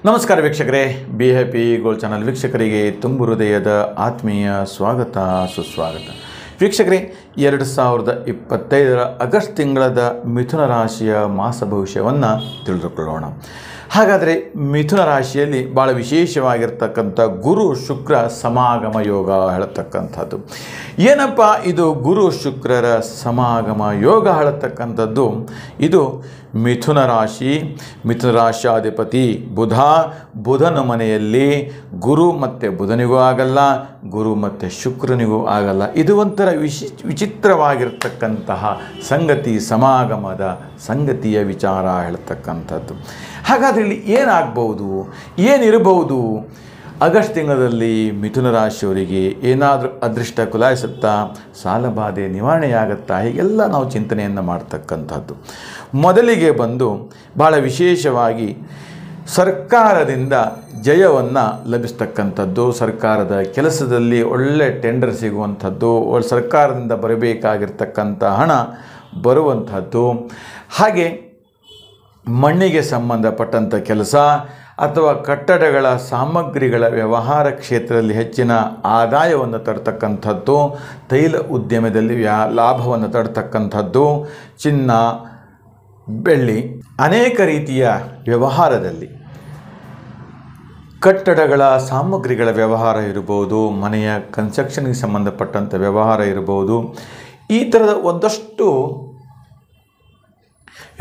ನಮಸ್ಕಾರ ವೀಕ್ಷಕರೇ, be happy gold channel ವೀಕ್ಷಕರಿಗೆ ತುಂಬು ಹೃದಯದ ಆತ್ಮೀಯ ಸ್ವಾಗತ ಸುಸ್ವಾಗತ. ವೀಕ್ಷಕರೇ, 2025 ಆಗಸ್ಟ್ ತಿಂಗಳದ ಮಿಥುನ ರಾಶಿಯ ಮಾಸ ಭವಿಷ್ಯವನ್ನು ತಿಳಿದುಕೊಳ್ಳೋಣ. ಹಾಗಾದರೆ ಮಿಥುನ ರಾಶಿಯಲ್ಲಿ ಭಾಳ ವಿಶೇಷವಾಗಿರ್ತಕ್ಕಂಥ ಗುರು ಶುಕ್ರ ಸಮಾಗಮ ಯೋಗ ಹೇಳತಕ್ಕಂಥದ್ದು ಏನಪ್ಪ ಇದು? ಗುರು ಶುಕ್ರರ ಸಮಾಗಮ ಯೋಗ ಹೇಳತಕ್ಕಂಥದ್ದು ಇದು ಮಿಥುನ ರಾಶಿಯಾಧಿಪತಿ ಬುಧನ ಮನೆಯಲ್ಲಿ ಗುರು ಮತ್ತು ಬುಧನಿಗೂ ಆಗಲ್ಲ, ಗುರು ಮತ್ತು ಶುಕ್ರನಿಗೂ ಆಗಲ್ಲ. ಇದು ಒಂಥರ ವಿಚಿತ್ರವಾಗಿರ್ತಕ್ಕಂತಹ ಸಂಗತಿ, ಸಮಾಗಮದ ಸಂಗತಿಯ ವಿಚಾರ ಹೇಳ್ತಕ್ಕಂಥದ್ದು. ಹಾಗಾದರೆ ಇಲ್ಲಿ ಏನಾಗ್ಬೋದು, ಏನಿರಬಹುದು? ಆಗಸ್ಟ್ ತಿಂಗಳಲ್ಲಿ ಮಿಥುನ ರಾಶಿಯವರಿಗೆ ಏನಾದರೂ ಅದೃಷ್ಟ ಕುಲಾಯಿಸುತ್ತಾ, ಸಾಲಬಾಧೆ ನಿವಾರಣೆಯಾಗುತ್ತಾ, ಹೀಗೆಲ್ಲ ನಾವು ಚಿಂತನೆಯನ್ನು ಮಾಡ್ತಕ್ಕಂಥದ್ದು. ಮೊದಲಿಗೆ ಬಂದು ಭಾಳ ವಿಶೇಷವಾಗಿ ಸರ್ಕಾರದಿಂದ ಜಯವನ್ನು ಲಭಿಸ್ತಕ್ಕಂಥದ್ದು, ಸರ್ಕಾರದ ಕೆಲಸದಲ್ಲಿ ಒಳ್ಳೆ ಟೆಂಡರ್ ಸಿಗುವಂಥದ್ದು, ಸರ್ಕಾರದಿಂದ ಬರಬೇಕಾಗಿರ್ತಕ್ಕಂಥ ಹಣ ಬರುವಂಥದ್ದು, ಹಾಗೆ ಮಣ್ಣಿಗೆ ಸಂಬಂಧಪಟ್ಟಂಥ ಕೆಲಸ ಅಥವಾ ಕಟ್ಟಡಗಳ ಸಾಮಗ್ರಿಗಳ ವ್ಯವಹಾರ ಕ್ಷೇತ್ರದಲ್ಲಿ ಹೆಚ್ಚಿನ ಆದಾಯವನ್ನು ತರತಕ್ಕಂಥದ್ದು, ತೈಲ ಉದ್ಯಮದಲ್ಲಿ ಲಾಭವನ್ನು ತರತಕ್ಕಂಥದ್ದು, ಚಿನ್ನ ಬೆಳ್ಳಿ ಅನೇಕ ರೀತಿಯ ವ್ಯವಹಾರದಲ್ಲಿ, ಕಟ್ಟಡಗಳ ಸಾಮಗ್ರಿಗಳ ವ್ಯವಹಾರ ಇರ್ಬೋದು, ಮನೆಯ ಕನ್ಸ್ಟ್ರಕ್ಷನ್ಗೆ ಸಂಬಂಧಪಟ್ಟಂಥ ವ್ಯವಹಾರ ಇರ್ಬೋದು, ಈ ಥರದ ಒಂದಷ್ಟು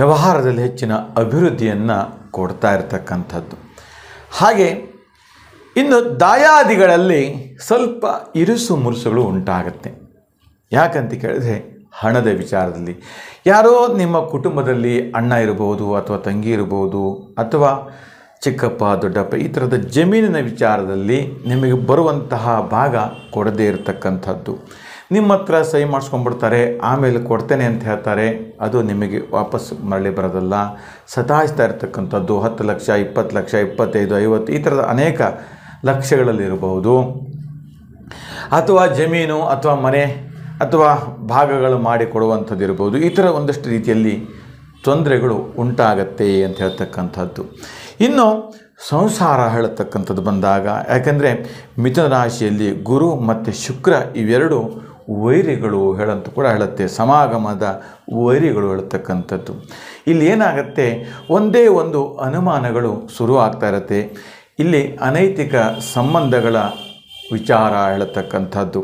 ವ್ಯವಹಾರದಲ್ಲಿ ಹೆಚ್ಚಿನ ಅಭಿವೃದ್ಧಿಯನ್ನು ಕೊಡ್ತಾ ಇರತಕ್ಕಂಥದ್ದು. ಹಾಗೆ ಇನ್ನು ದಾಯಾದಿಗಳಲ್ಲಿ ಸ್ವಲ್ಪ ಇರುಸು ಮುರುಸುಗಳು ಉಂಟಾಗುತ್ತೆ. ಯಾಕಂತ ಕೇಳಿದ್ರೆ, ಹಣದ ವಿಚಾರದಲ್ಲಿ ಯಾರೋ ನಿಮ್ಮ ಕುಟುಂಬದಲ್ಲಿ ಅಣ್ಣ ಇರ್ಬೋದು, ಅಥವಾ ತಂಗಿ ಇರ್ಬೋದು, ಅಥವಾ ಚಿಕ್ಕಪ್ಪ ದೊಡ್ಡಪ್ಪ, ಈ ಥರದ ಜಮೀನಿನ ವಿಚಾರದಲ್ಲಿ ನಿಮಗೆ ಬರುವಂತಹ ಭಾಗ ಕೊಡದೇ ಇರತಕ್ಕಂಥದ್ದು. ನಿಮ್ಮ ಹತ್ರ ಸಹಿ ಮಾಡಿಸ್ಕೊಂಡ್ಬಿಡ್ತಾರೆ, ಆಮೇಲೆ ಕೊಡ್ತೇನೆ ಅಂತ ಹೇಳ್ತಾರೆ, ಅದು ನಿಮಗೆ ವಾಪಸ್ ಮರಳಿ ಬರೋದಲ್ಲ, ಸತಾಯಿಸ್ತಾ ಇರ್ತಕ್ಕಂಥದ್ದು. 10 ಲಕ್ಷ, 20 ಲಕ್ಷ, 25, 50 ಈ ಥರದ ಅನೇಕ ಲಕ್ಷಗಳಲ್ಲಿರಬಹುದು. ಅಥವಾ ಜಮೀನು ಅಥವಾ ಮನೆ ಅಥವಾ ಭಾಗಗಳು ಮಾಡಿಕೊಡುವಂಥದ್ದು ಇರ್ಬೋದು. ಈ ಥರ ಒಂದಷ್ಟು ರೀತಿಯಲ್ಲಿ ತೊಂದರೆಗಳು ಉಂಟಾಗತ್ತೆ ಅಂತ ಹೇಳ್ತಕ್ಕಂಥದ್ದು. ಇನ್ನು ಸಂಸಾರ ಹೇಳತಕ್ಕಂಥದ್ದು ಬಂದಾಗ, ಯಾಕೆಂದರೆ ಮಿಥುನ ರಾಶಿಯಲ್ಲಿ ಗುರು ಮತ್ತು ಶುಕ್ರ ಇವೆರಡು ವೈರಿಗಳು ಹೇಳಂತೂ ಕೂಡ ಹೇಳುತ್ತೆ, ಸಮಾಗಮದ ವೈರಿಗಳು ಹೇಳ್ತಕ್ಕಂಥದ್ದು. ಇಲ್ಲಿ ಏನಾಗುತ್ತೆ, ಒಂದೇ ಒಂದು ಅನುಮಾನಗಳು ಶುರುವಾಗ್ತಾ ಇರುತ್ತೆ. ಇಲ್ಲಿ ಅನೈತಿಕ ಸಂಬಂಧಗಳ ವಿಚಾರ ಹೇಳತಕ್ಕಂಥದ್ದು.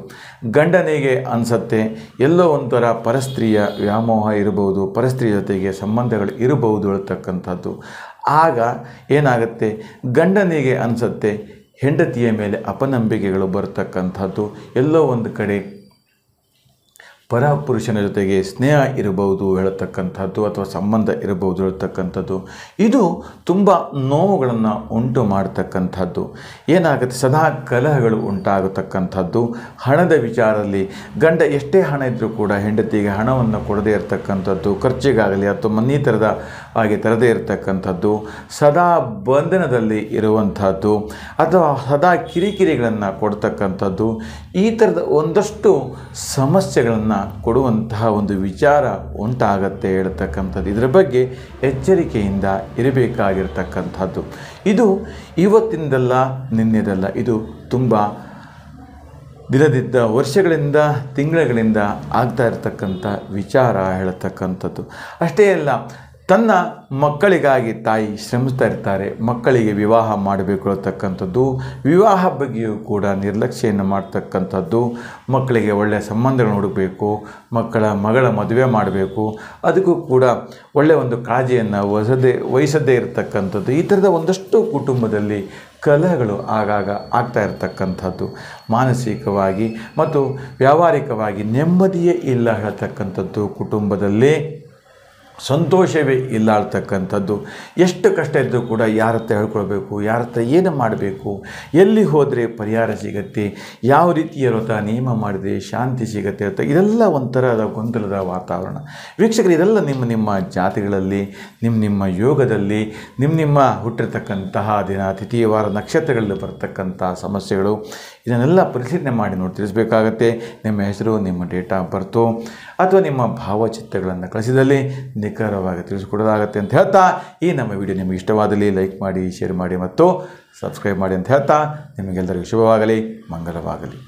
ಗಂಡನಿಗೆ ಅನಿಸುತ್ತೆ ಎಲ್ಲೋ ಒಂಥರ ಪರಸ್ತ್ರೀಯ ವ್ಯಾಮೋಹ ಇರಬಹುದು, ಪರಸ್ತ್ರೀ ಜೊತೆಗೆ ಸಂಬಂಧಗಳು ಇರಬಹುದು ಹೇಳ್ತಕ್ಕಂಥದ್ದು. ಆಗ ಏನಾಗುತ್ತೆ, ಗಂಡನಿಗೆ ಅನಿಸುತ್ತೆ ಹೆಂಡತಿಯ ಮೇಲೆ ಅಪನಂಬಿಕೆಗಳು ಬರ್ತಕ್ಕಂಥದ್ದು, ಎಲ್ಲೋ ಒಂದು ಕಡೆ ಪರಪುರುಷನ ಜೊತೆಗೆ ಸ್ನೇಹ ಇರಬಹುದು ಹೇಳ್ತಕ್ಕಂಥದ್ದು, ಅಥವಾ ಸಂಬಂಧ ಇರಬಹುದು ಹೇಳ್ತಕ್ಕಂಥದ್ದು. ಇದು ತುಂಬ ನೋವುಗಳನ್ನು ಉಂಟು ಮಾಡ್ತಕ್ಕಂಥದ್ದು. ಏನಾಗುತ್ತೆ, ಸದಾ ಕಲಹಗಳು ಉಂಟಾಗತಕ್ಕಂಥದ್ದು. ಹಣದ ವಿಚಾರದಲ್ಲಿ ಗಂಡ ಎಷ್ಟೇ ಹಣ ಇದ್ದರೂ ಕೂಡ ಹೆಂಡತಿಗೆ ಹಣವನ್ನು ಕೊಡದೇ ಇರತಕ್ಕಂಥದ್ದು, ಖರ್ಚಿಗಾಗಲಿ ಅಥವಾ ಮನ್ನಿತರದ ಹಾಗೆ ತರದೇ ಇರತಕ್ಕಂಥದ್ದು, ಸದಾ ಬಂಧನದಲ್ಲಿ ಇರುವಂಥದ್ದು, ಅಥವಾ ಸದಾ ಕಿರಿಕಿರಿಗಳನ್ನು ಕೊಡ್ತಕ್ಕಂಥದ್ದು, ಈ ಥರದ ಒಂದಷ್ಟು ಸಮಸ್ಯೆಗಳನ್ನು ಕೊಡುವಂತಹ ಒಂದು ವಿಚಾರ ಉಂಟಾಗತ್ತೆ ಹೇಳ್ತಕ್ಕಂಥದ್ದು. ಇದರ ಬಗ್ಗೆ ಎಚ್ಚರಿಕೆಯಿಂದ ಇರಬೇಕಾಗಿರ್ತಕ್ಕಂಥದ್ದು. ಇದು ಇವತ್ತಿಂದಲ್ಲ, ನಿನ್ನೆದಲ್ಲ, ಇದು ತುಂಬ ದಿನದಿಂದ, ವರ್ಷಗಳಿಂದ, ತಿಂಗಳುಗಳಿಂದ ಆಗ್ತಾ ಇರತಕ್ಕಂಥ ವಿಚಾರ ಹೇಳತಕ್ಕಂಥದ್ದು. ಅಷ್ಟೇ ಅಲ್ಲ, ತನ್ನ ಮಕ್ಕಳಿಗಾಗಿ ತಾಯಿ ಶ್ರಮಿಸ್ತಾ ಇರ್ತಾರೆ, ಮಕ್ಕಳಿಗೆ ವಿವಾಹ ಮಾಡಬೇಕು ಹೇಳ್ತಕ್ಕಂಥದ್ದು, ವಿವಾಹ ಬಗ್ಗೆಯೂ ಕೂಡ ನಿರ್ಲಕ್ಷ್ಯವನ್ನು ಮಾಡ್ತಕ್ಕಂಥದ್ದು, ಮಕ್ಕಳಿಗೆ ಒಳ್ಳೆಯ ಸಂಬಂಧಗಳು ಹುಡುಕಬೇಕು, ಮಗಳ ಮದುವೆ ಮಾಡಬೇಕು, ಅದಕ್ಕೂ ಕೂಡ ಒಳ್ಳೆಯ ಒಂದು ಕಾಳಜಿಯನ್ನು ವಹಿಸದೇ ಇರತಕ್ಕಂಥದ್ದು. ಈ ಥರದ ಒಂದಷ್ಟು ಕುಟುಂಬದಲ್ಲಿ ಕಲಹಗಳು ಆಗಾಗ ಆಗ್ತಾ ಇರತಕ್ಕಂಥದ್ದು. ಮಾನಸಿಕವಾಗಿ ಮತ್ತು ವ್ಯಾವಹಾರಿಕವಾಗಿ ನೆಮ್ಮದಿಯೇ ಇಲ್ಲ ಹೇಳ್ತಕ್ಕಂಥದ್ದು, ಕುಟುಂಬದಲ್ಲಿ ಸಂತೋಷವೇ ಇಲ್ಲ ಆಗ್ತಕ್ಕಂಥದ್ದು. ಎಷ್ಟು ಕಷ್ಟ ಇದ್ದರೂ ಕೂಡ ಯಾರ ಹತ್ರ ಹೇಳ್ಕೊಳ್ಬೇಕು, ಯಾರ ಹತ್ರ ಏನು ಮಾಡಬೇಕು, ಎಲ್ಲಿ ಹೋದರೆ ಪರಿಹಾರ ಸಿಗತ್ತೆ, ಯಾವ ರೀತಿಯ ವ್ರತ ನಿಯಮ ಮಾಡಿದರೆ ಶಾಂತಿ ಸಿಗತ್ತೆ ಅಂತ, ಇದೆಲ್ಲ ಒಂಥರದ ಗೊಂದಲದ ವಾತಾವರಣ. ವೀಕ್ಷಕರು, ಇದೆಲ್ಲ ನಿಮ್ಮ ಜಾತಿಗಳಲ್ಲಿ, ನಿಮ್ಮ ಯೋಗದಲ್ಲಿ, ನಿಮ್ಮ ಹುಟ್ಟಿರ್ತಕ್ಕಂತಹ ದಿನ, ತಿಥಿ, ವಾರ, ನಕ್ಷತ್ರಗಳಲ್ಲಿ ಬರ್ತಕ್ಕಂಥ ಸಮಸ್ಯೆಗಳು. ಇದನ್ನೆಲ್ಲ ಪರಿಶೀಲನೆ ಮಾಡಿ ನೋಡಿ ತಿಳಿಸಬೇಕಾಗತ್ತೆ. ನಿಮ್ಮ ಹೆಸರು, ನಿಮ್ಮ ಡೇಟ್ ಆಫ್ ಬರ್ತು, ಅಥವಾ ನಿಮ್ಮ ಭಾವಚಿತ್ರಗಳನ್ನು ಕಳಿಸಿದಲ್ಲಿ ನಿಖರವಾಗಿ ತಿಳಿಸಿಕೊಡೋದಾಗತ್ತೆ ಅಂತ ಹೇಳ್ತಾ, ಈ ನಮ್ಮ ವಿಡಿಯೋ ನಿಮಗೆ ಇಷ್ಟವಾದಲ್ಲಿ ಲೈಕ್ ಮಾಡಿ, ಶೇರ್ ಮಾಡಿ ಮತ್ತು ಸಬ್ಸ್ಕ್ರೈಬ್ ಮಾಡಿ ಅಂತ ಹೇಳ್ತಾ, ನಿಮಗೆಲ್ಲರಿಗೂ ಶುಭವಾಗಲಿ, ಮಂಗಲವಾಗಲಿ.